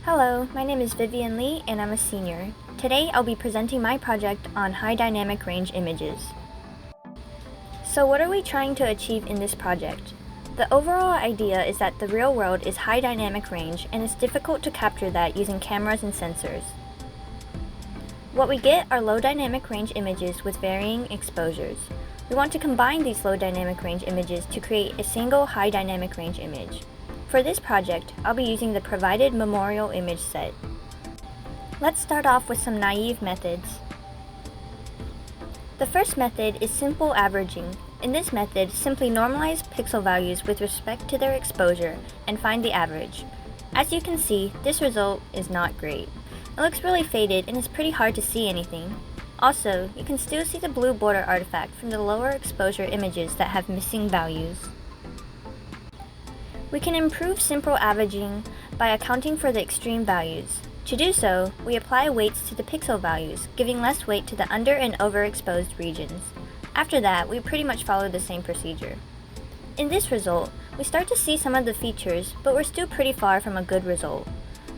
Hello, my name is Vivian Lee and I'm a senior. Today I'll be presenting my project on high dynamic range images. So what are we trying to achieve in this project? The overall idea is that the real world is high dynamic range and it's difficult to capture that using cameras and sensors. What we get are low dynamic range images with varying exposures. We want to combine these low dynamic range images to create a single high dynamic range image. For this project, I'll be using the provided memorial image set. Let's start off with some naive methods. The first method is simple averaging. In this method, simply normalize pixel values with respect to their exposure and find the average. As you can see, this result is not great. It looks really faded and it's pretty hard to see anything. Also, you can still see the blue border artifact from the lower exposure images that have missing values. We can improve simple averaging by accounting for the extreme values. To do so, we apply weights to the pixel values, giving less weight to the under and overexposed regions. After that, we pretty much follow the same procedure. In this result, we start to see some of the features, but we're still pretty far from a good result.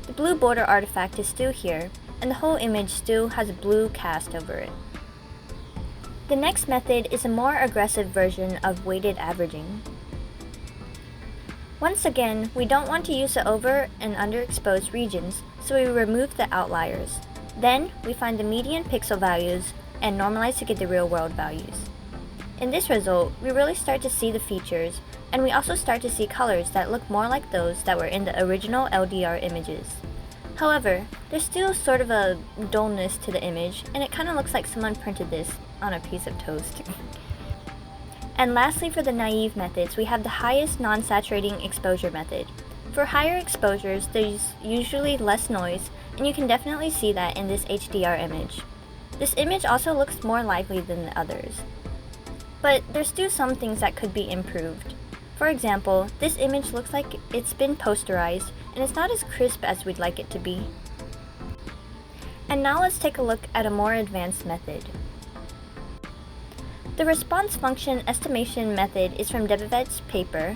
The blue border artifact is still here, and the whole image still has a blue cast over it. The next method is a more aggressive version of weighted averaging. Once again, we don't want to use the over and underexposed regions, so we remove the outliers. Then, we find the median pixel values and normalize to get the real-world values. In this result, we really start to see the features, and we also start to see colors that look more like those that were in the original LDR images. However, there's still sort of a dullness to the image, and it kind of looks like someone printed this on a piece of toast. And lastly, for the naive methods, we have the highest non-saturating exposure method. For higher exposures, there's usually less noise, and you can definitely see that in this HDR image. This image also looks more lively than the others. But there's still some things that could be improved. For example, this image looks like it's been posterized, and it's not as crisp as we'd like it to be. And now let's take a look at a more advanced method. The response function estimation method is from Debevec's paper,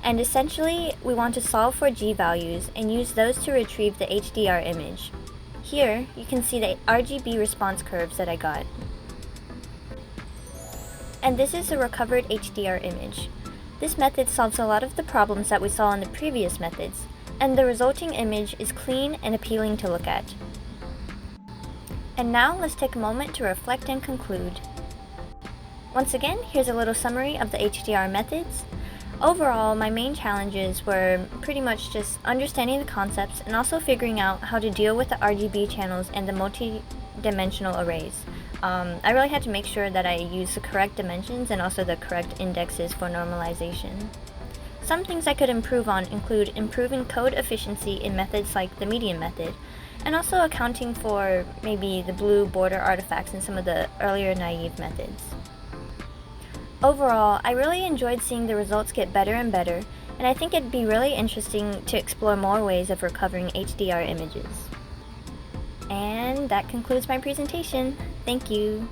and essentially we want to solve for g-values and use those to retrieve the HDR image. Here, you can see the RGB response curves that I got. And this is a recovered HDR image. This method solves a lot of the problems that we saw in the previous methods, and the resulting image is clean and appealing to look at. And now let's take a moment to reflect and conclude. Once again, here's a little summary of the HDR methods. Overall, my main challenges were pretty much just understanding the concepts and also figuring out how to deal with the RGB channels and the multi-dimensional arrays. I really had to make sure that I use the correct dimensions and also the correct indexes for normalization. Some things I could improve on include improving code efficiency in methods like the median method, and also accounting for maybe the blue border artifacts in some of the earlier naive methods. Overall, I really enjoyed seeing the results get better and better, and I think it'd be really interesting to explore more ways of recovering HDR images. And that concludes my presentation. Thank you.